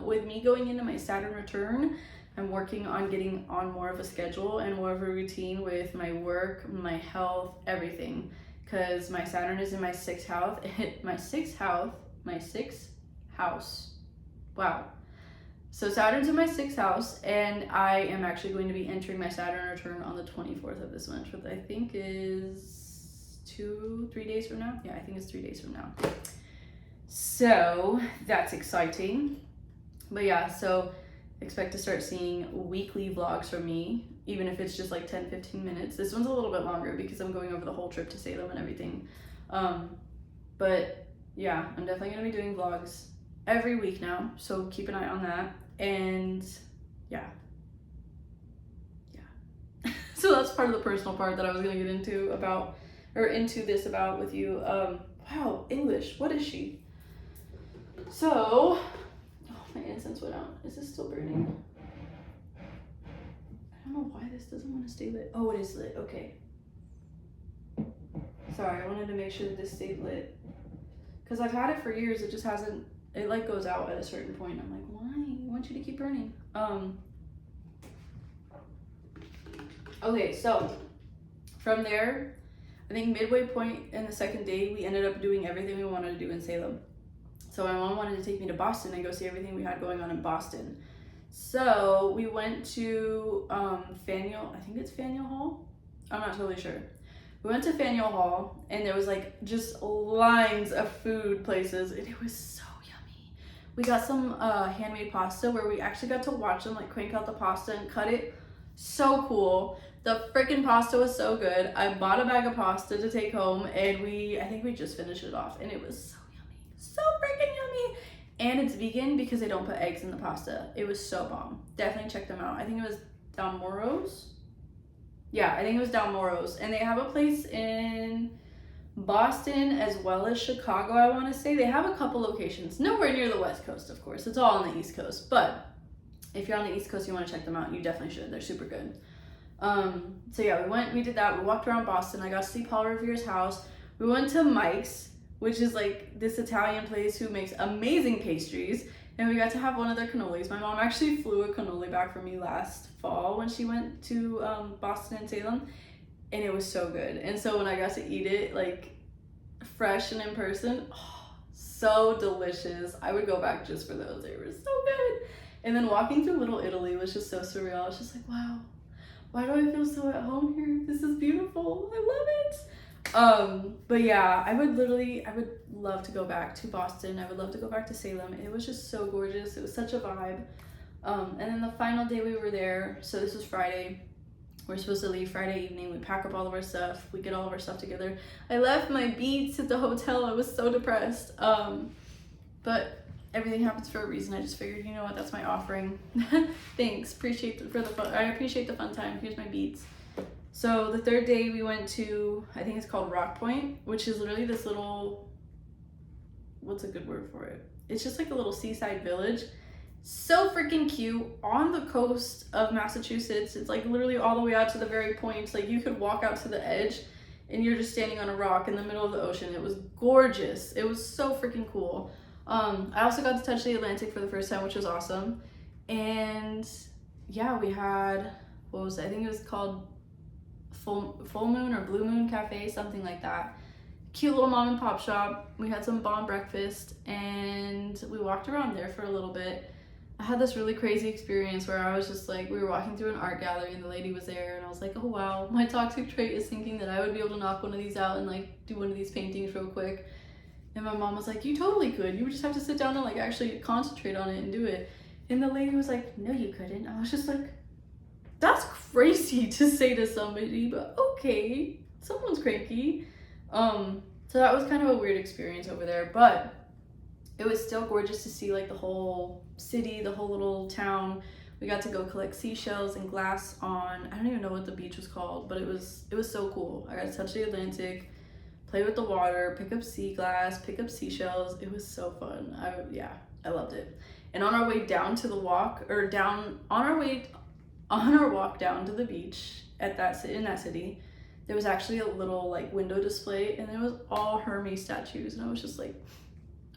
with me going into my Saturn Return, I'm working on getting on more of a schedule and more of a routine with my work, my health, everything, because my Saturn is in my sixth house. My sixth house. Wow. So Saturn's in my sixth house, and I am actually going to be entering my Saturn Return on the 24th of this month, which I think is 3 days from now. Yeah, I think it's 3 days from now. So that's exciting. But yeah, so expect to start seeing weekly vlogs from me, even if it's just like 10-15 minutes. This one's a little bit longer because I'm going over the whole trip to Salem and everything. But yeah, I'm definitely going to be doing vlogs every week now, so keep an eye on that. And yeah. So that's part of the personal part that I was going to get into this about with you. Wow, English, what is she? So, oh, my incense went out. Is this still burning? I don't know why this doesn't want to stay lit. Oh, it is lit, okay. Sorry, I wanted to make sure that this stayed lit. Because I've had it for years, it just hasn't, it like goes out at a certain point. I'm like, why? I want you to keep burning. Okay, so from there, I think midway point in the second day, we ended up doing everything we wanted to do in Salem. So my mom wanted to take me to Boston and go see everything we had going on in Boston. So we went to Faneuil, I think it's Faneuil Hall? I'm not totally sure. We went to Faneuil Hall and there was like just lines of food places and it was so yummy. We got some handmade pasta where we actually got to watch them like crank out the pasta and cut it. So cool. The freaking pasta was so good. I bought a bag of pasta to take home and I think we just finished it off and it was so yummy. So freaking yummy. And it's vegan because they don't put eggs in the pasta. It was so bomb. Definitely check them out. I think it was Dalmoro's. Yeah, I think it was Dalmoro's. And they have a place in Boston as well as Chicago, I want to say. They have a couple locations. Nowhere near the West Coast, of course. It's all on the East Coast. But if you're on the East Coast, you want to check them out, you definitely should. They're super good. So yeah, we did that. We walked around Boston. I got to see Paul Revere's house. We went to Mike's, which is like this Italian place who makes amazing pastries. And we got to have one of their cannolis. My mom actually flew a cannoli back for me last fall when she went to Boston and Salem. And it was so good. And so when I got to eat it like fresh and in person, oh, so delicious. I would go back just for those. They were so good. And then walking through Little Italy was just so surreal. I was just like, wow, why do I feel so at home here? This is beautiful. I love it. But yeah, I would love to go back to Boston. I would love to go back to Salem. It was just so gorgeous. It was such a vibe. And then the final day we were there, so this was Friday. We're supposed to leave Friday evening. We pack up all of our stuff. We get all of our stuff together. I left my Beats at the hotel. I was so depressed. But everything happens for a reason. I just figured, you know what, that's my offering. Thanks, I appreciate the fun time. Here's my beats. So the third day we went to, I think it's called Rock Point, which is literally this little, what's a good word for it? It's just like a little seaside village. So freaking cute, on the coast of Massachusetts. It's like literally all the way out to the very point. Like you could walk out to the edge and you're just standing on a rock in the middle of the ocean. It was gorgeous. It was so freaking cool. I also got to touch the Atlantic for the first time, which was awesome. And yeah, we had, what was it? I think it was called Full Moon or Blue Moon Cafe, something like that. Cute little mom and pop shop. We had some bomb breakfast and we walked around there for a little bit. I had this really crazy experience where I was just like, we were walking through an art gallery and the lady was there and I was like, oh wow, my toxic trait is thinking that I would be able to knock one of these out and like do one of these paintings real quick. And my mom was like, you totally could. You would just have to sit down and like actually concentrate on it and do it. And the lady was like, no, you couldn't. I was just like, that's crazy to say to somebody, but okay, someone's cranky. So that was kind of a weird experience over there, but it was still gorgeous to see like the whole city, the whole little town. We got to go collect seashells and glass on, I don't even know what the beach was called, but it was so cool. I got to touch the Atlantic, play with the water, pick up sea glass, pick up seashells. It was so fun. I loved it. And on our way down to the walk, or on our walk down to the beach in that city, there was actually a little like window display and it was all Hermes statues. And I was just like,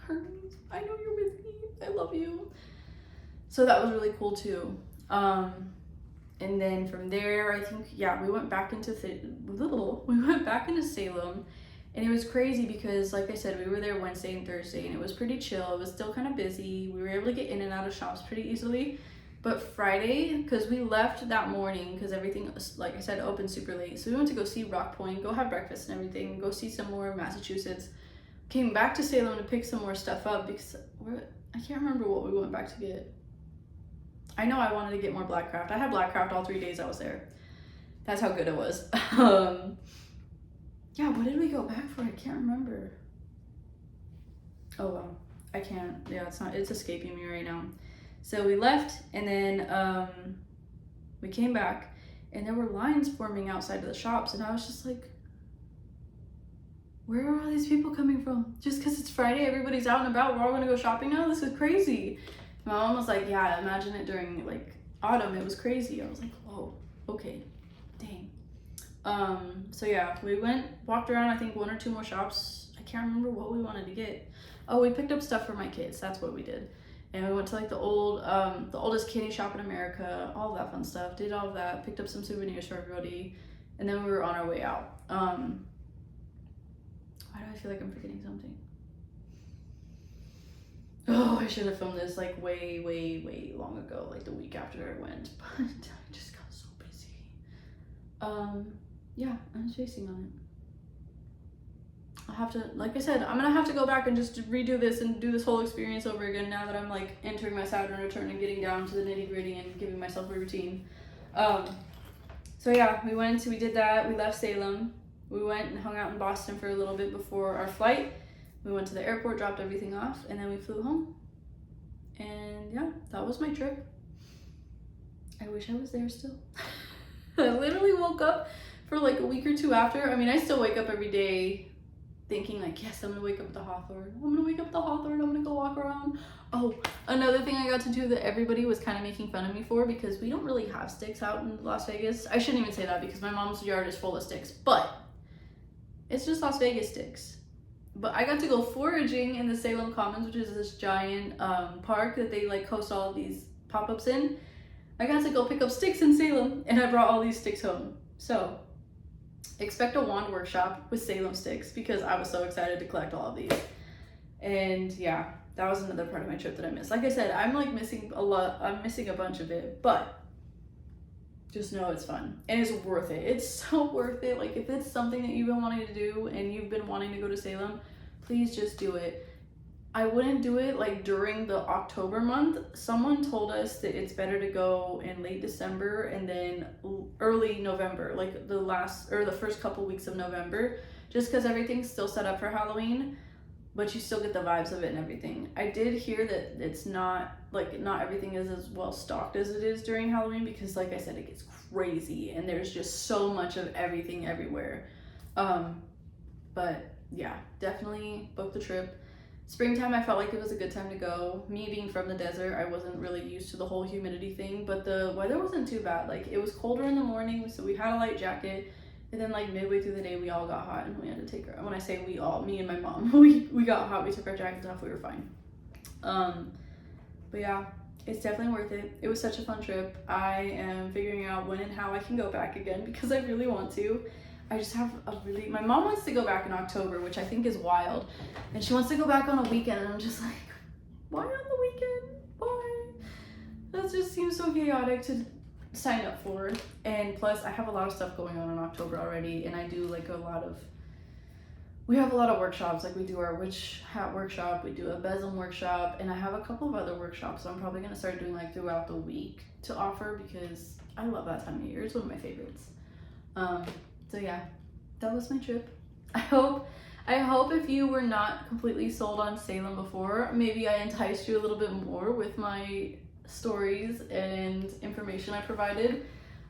Hermes, I know you're with me. I love you. So that was really cool too. And then from there, I think, we went back into Salem. And it was crazy because, like I said, we were there Wednesday and Thursday and it was pretty chill. It was still kind of busy. We were able to get in and out of shops pretty easily. But Friday, because we left that morning because everything, like I said, opened super late. So we went to go see Rock Point, go have breakfast and everything, go see some more Massachusetts. Came back to Salem to pick some more stuff up because I can't remember what we went back to get. I know I wanted to get more Blackcraft. I had Blackcraft all 3 days I was there. That's how good it was. What did we go back for? I can't remember. Oh well, I can't. Yeah, it's escaping me right now. So we left and then we came back and there were lines forming outside of the shops and I was just like, where are all these people coming from? Just because it's Friday, everybody's out and about, we're all gonna go shopping now? This is crazy. My mom was like, yeah, imagine it during like autumn, it was crazy. I was like, whoa, okay, dang. So yeah, we walked around, I think 1 or 2 more shops. I can't remember what we wanted to get. Oh, we picked up stuff for my kids, that's what we did. And we went to like the oldest kitty shop in America, all of that fun stuff, did all of that, picked up some souvenirs for everybody, and then we were on our way out. Why do I feel like I'm forgetting something? Oh, I should have filmed this like way, way, way long ago, like the week after I went, but I just got so busy. I'm chasing on it. I'll have to, like I said, I'm gonna have to go back and just redo this and do this whole experience over again now that I'm like entering my Saturn Return and getting down to the nitty gritty and giving myself a routine. We did that, we left Salem, we went and hung out in Boston for a little bit before our flight. We went to the airport, dropped everything off, and then we flew home. And yeah, that was my trip. I wish I was there still. I literally woke up for like a week or 2 after. I mean, I still wake up every day thinking like, yes, I'm gonna wake up at the Hawthorne. I'm gonna wake up at the Hawthorne, I'm gonna go walk around. Oh, another thing I got to do that everybody was kind of making fun of me for, because we don't really have sticks out in Las Vegas. I shouldn't even say that because my mom's yard is full of sticks, but it's just Las Vegas sticks. But I got to go foraging in the Salem Commons, which is this giant park that they like host all of these pop-ups in. I got to go pick up sticks in Salem and I brought all these sticks home. So expect a wand workshop with Salem sticks because I was so excited to collect all of these. And yeah, that was another part of my trip that I missed. Like I said, I'm like missing a lot. I'm missing a bunch of it, but just know it's fun and it's worth it. It's so worth it. Like if it's something that you've been wanting to do and you've been wanting to go to Salem, please just do it. I wouldn't do it like during the October month. Someone told us that it's better to go in late December and then early November, like the first couple weeks of November, just because everything's still set up for Halloween. but you still get the vibes of it and everything. I did hear that it's not, like, not everything is as well stocked as it is during Halloween, because like I said, it gets crazy and there's just so much of everything everywhere. But yeah, definitely book the trip. Springtime, I felt like it was a good time to go. Me being from the desert, I wasn't really used to the whole humidity thing, but the weather wasn't too bad. Like, it was colder in the morning, so we had a light jacket, and then like midway through the day, we all got hot and we had to take our, when I say we all, me and my mom, we got hot, we took our jackets off, we were fine. But yeah, it's definitely worth it. It was such a fun trip. I am figuring out when and how I can go back again, because I really want to. I just have a really, my mom wants to go back in October, which I think is wild. And she wants to go back on a weekend, and I'm just like, why on the weekend? Why? That just seems so chaotic to sign up for. And plus, I have a lot of stuff going on in October already, and I do like we have a lot of workshops. Like, we do our witch hat workshop, we do a besom workshop, and I have a couple of other workshops, so I'm probably gonna start doing like throughout the week to offer, because I love that time of year. It's one of my favorites. So yeah, that was my trip. I hope if you were not completely sold on Salem before, maybe I enticed you a little bit more with my stories and information I provided.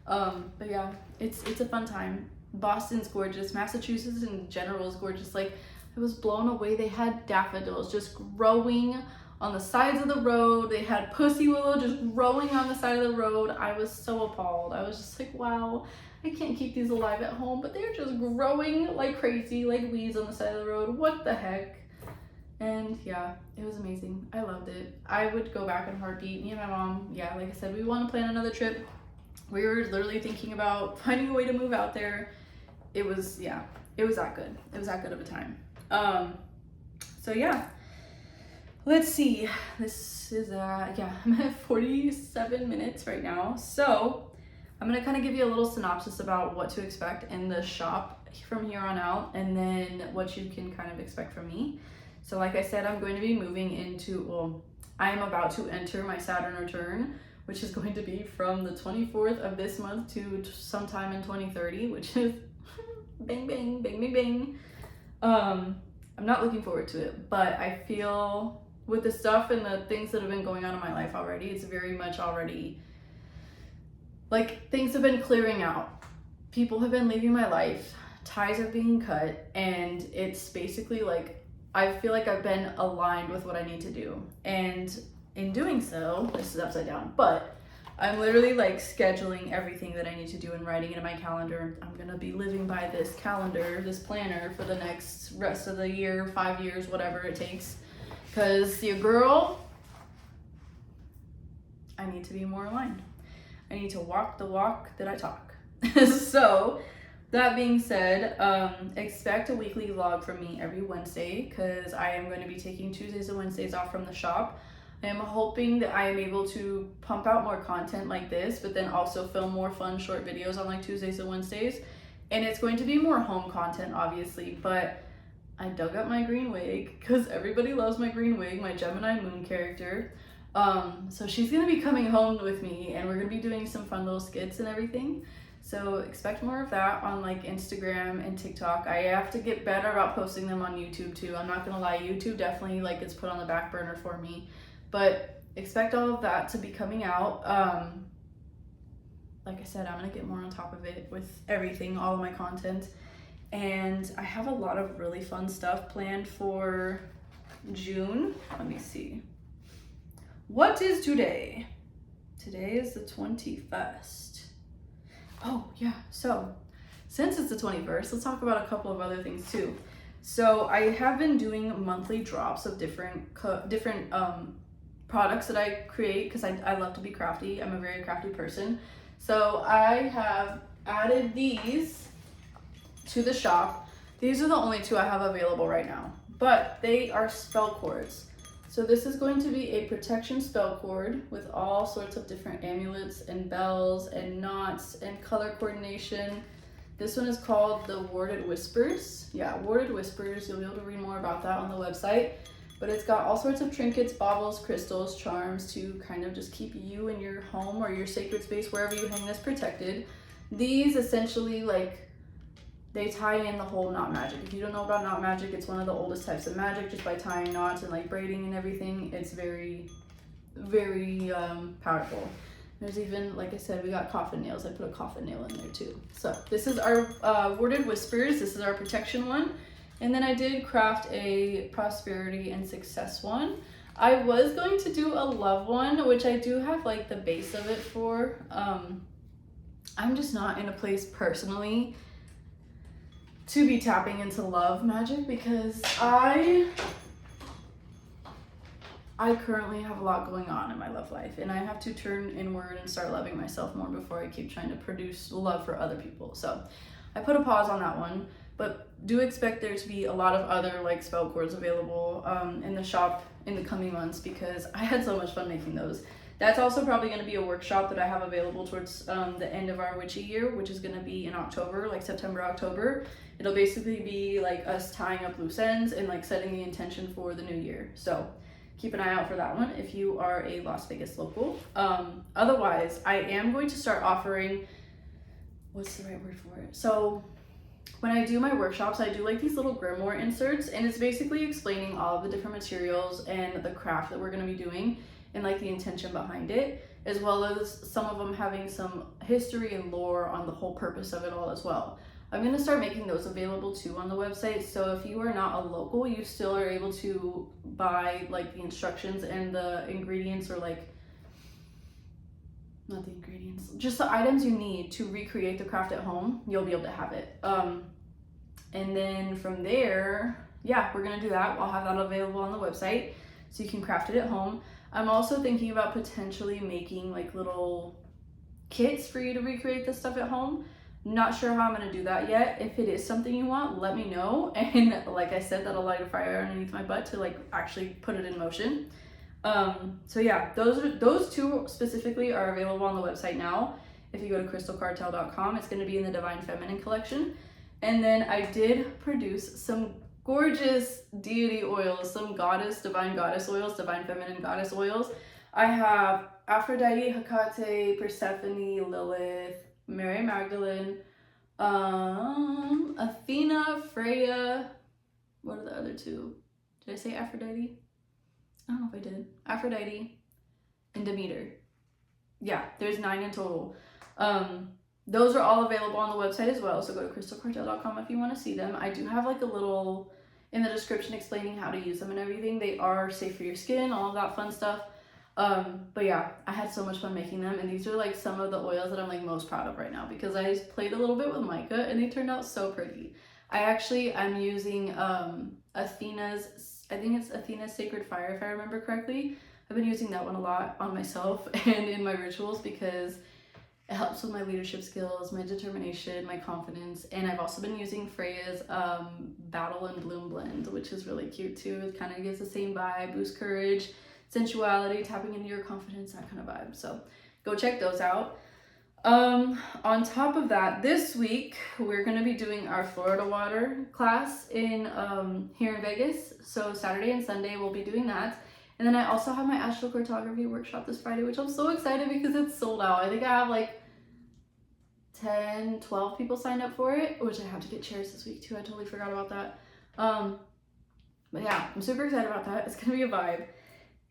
But yeah, it's a fun time. Boston's gorgeous. Massachusetts in general is gorgeous. Like, I was blown away. They had daffodils just growing on the sides of the road. They had pussy willow just growing on the side of the road. I was so appalled. I was just like, wow, I can't keep these alive at home, but they're just growing like crazy, like weeds on the side of the road. What the heck? And yeah, it was amazing. I loved it. I would go back in a heartbeat. Me and my mom, yeah, like I said, we want to plan another trip. We were literally thinking about finding a way to move out there. It was, yeah, it was that good. It was that good of a time. So yeah, let's see. This is, yeah, I'm at 47 minutes right now. So I'm gonna kind of give you a little synopsis about what to expect in the shop from here on out, and then what you can kind of expect from me. So like I said, I'm going to be moving into, well, I am about to enter my Saturn Return, which is going to be from the 24th of this month to sometime in 2030, which is bang, bang, bang, bang, bang. I'm not looking forward to it, but I feel with the stuff and the things that have been going on in my life already, it's very much already, like, things have been clearing out. People have been leaving my life, ties are being cut, and it's basically like, I feel like I've been aligned with what I need to do. And in doing so, this is upside down, but I'm literally like scheduling everything that I need to do and writing it in my calendar. I'm gonna be living by this calendar, this planner, for the next rest of the year, 5 years, whatever it takes. Cause your girl, I need to be more aligned. I need to walk the walk that I talk. So that being said, expect a weekly vlog from me every Wednesday, because I am going to be taking Tuesdays and Wednesdays off from the shop. I am hoping that I am able to pump out more content like this, but then also film more fun short videos on like Tuesdays and Wednesdays. And it's going to be more home content, obviously, but I dug up my green wig because everybody loves my green wig, my Gemini moon character. So she's gonna be coming home with me, and we're gonna be doing some fun little skits and everything. So expect more of that on like Instagram and TikTok. I have to get better about posting them on YouTube too. I'm not gonna lie, YouTube definitely like gets put on the back burner for me. But expect all of that to be coming out. Like I said, I'm gonna get more on top of it with everything, all of my content. And I have a lot of really fun stuff planned for June. Let me see. What is today? Today is the 21st. Oh yeah, so since it's the 21st, let's talk about a couple of other things too. So I have been doing monthly drops of different products that I create, because I love to be crafty. I'm a very crafty person. So I have added these to the shop. These are the only two I have available right now, but they are spell cords. So this is going to be a protection spell cord with all sorts of different amulets and bells and knots and color coordination. This one is called the Warded Whispers. Yeah, Warded Whispers. You'll be able to read more about that on the website. But it's got all sorts of trinkets, baubles, crystals, charms to kind of just keep you in your home or your sacred space, wherever you hang this, protected. These essentially like they tie in the whole knot magic. If you don't know about knot magic, it's one of the oldest types of magic, just by tying knots and like braiding and everything. It's very, very powerful. There's even, like I said, we got coffin nails. I put a coffin nail in there too. So this is our Worded Whispers. This is our protection one. And then I did craft a prosperity and success one. I was going to do a love one, which I do have like the base of it for. I'm just not in a place personally to be tapping into love magic, because I currently have a lot going on in my love life, and I have to turn inward and start loving myself more before I keep trying to produce love for other people. So I put a pause on that one, but do expect there to be a lot of other like spell cords available in the shop in the coming months, because I had so much fun making those. That's also probably going to be a workshop that I have available towards the end of our witchy year, which is going to be in October, like September, October. It'll basically be like us tying up loose ends and like setting the intention for the new year. So keep an eye out for that one if you are a Las Vegas local. Otherwise, I am going to start offering, what's the right word for it? So when I do my workshops, I do like these little grimoire inserts, and it's basically explaining all of the different materials and the craft that we're going to be doing and like the intention behind it, as well as some of them having some history and lore on the whole purpose of it all as well. I'm going to start making those available too on the website, so if you are not a local, you still are able to buy like the instructions and the ingredients, or like, not the ingredients, just the items you need to recreate the craft at home. You'll be able to have it. And then from there, yeah, we're going to do that. I'll have that available on the website so you can craft it at home. I'm also thinking about potentially making like little kits for you to recreate this stuff at home. Not sure how I'm going to do that yet. If it is something you want, let me know. And like I said, that'll light a fire underneath my butt to like actually put it in motion. So yeah, those two specifically are available on the website now. If you go to crystalcartel.com, it's going to be in the Divine Feminine collection. And then I did produce some gorgeous deity oils, some divine goddess oils, divine feminine goddess oils. I have Aphrodite, Hecate, Persephone, Lilith, Mary Magdalene, Athena, Freya. What are the other two? Did I say Aphrodite? I don't know if I did. Aphrodite and Demeter. Yeah, there's 9 in total. Those are all available on the website as well, so go to crystalcartel.com if you want to see them. I do have like a little in the description explaining how to use them and everything. They are safe for your skin, all of that fun stuff. But yeah, I had so much fun making them, and these are like some of the oils that I'm like most proud of right now, because I played a little bit with mica and they turned out so pretty. I'm using Athena's, I think it's Athena's Sacred Fire if I remember correctly. I've been using that one a lot on myself and in my rituals, because it helps with my leadership skills, my determination, my confidence. And I've also been using Freya's Battle and Bloom blend, which is really cute too. It kind of gives the same vibe, boosts courage, sensuality, tapping into your confidence, that kind of vibe. So go check those out. On top of that, this week we're going to be doing our Florida water class in here in Vegas. So Saturday and Sunday we'll be doing that. And then I also have my astrocartography workshop this Friday, which I'm so excited because it's sold out. I think I have like 10, 12 people signed up for it, which I have to get chairs this week too. I totally forgot about that. But yeah, I'm super excited about that. It's gonna be a vibe.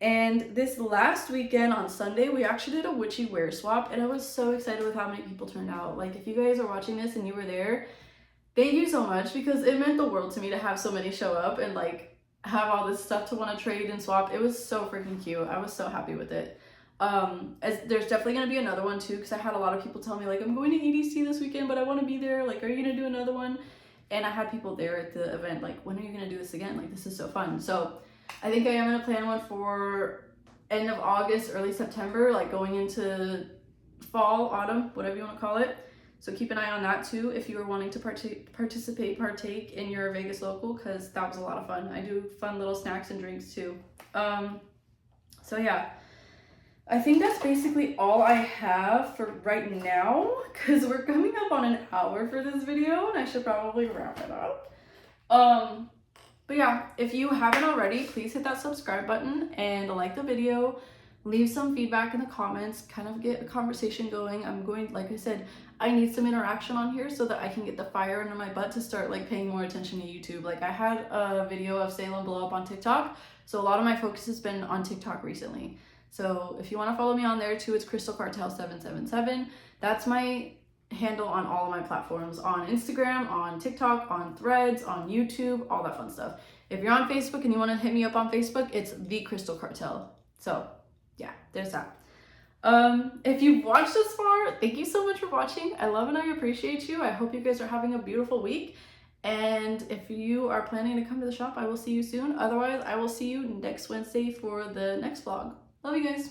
And this last weekend on Sunday, we actually did a witchy wear swap, and I was so excited with how many people turned out. Like, if you guys are watching this and you were there, thank you so much, because it meant the world to me to have so many show up and like have all this stuff to want to trade and swap. It was so freaking cute. I was so happy with it. There's definitely going to be another one too, because I had a lot of people tell me like, I'm going to EDC this weekend, but I want to be there. Like, are you going to do another one? And I had people there at the event like, when are you going to do this again? Like, this is so fun. So I think I am going to plan one for end of August, early September, like going into fall, autumn, whatever you want to call it. So keep an eye on that too if you are wanting to partake in your Vegas local, because that was a lot of fun. I do fun little snacks and drinks too. So yeah, I think that's basically all I have for right now, because we're coming up on an hour for this video and I should probably wrap it up. But yeah, if you haven't already, please hit that subscribe button and like the video. Leave some feedback in the comments, kind of get a conversation going. Like I said, I need some interaction on here so that I can get the fire under my butt to start like paying more attention to YouTube. Like I had a video of Salem blow up on TikTok, so a lot of my focus has been on TikTok recently. So if you want to follow me on there too, it's Crystal Cartel 777. That's my handle on all of my platforms, on Instagram, on TikTok, on Threads, on YouTube, all that fun stuff. If you're on Facebook and you want to hit me up on Facebook, it's The Crystal Cartel. So yeah, there's that. If you've watched this far, thank you so much for watching. I love and I appreciate you. I hope you guys are having a beautiful week. And if you are planning to come to the shop, I will see you soon. Otherwise, I will see you next Wednesday for the next vlog. Love you guys.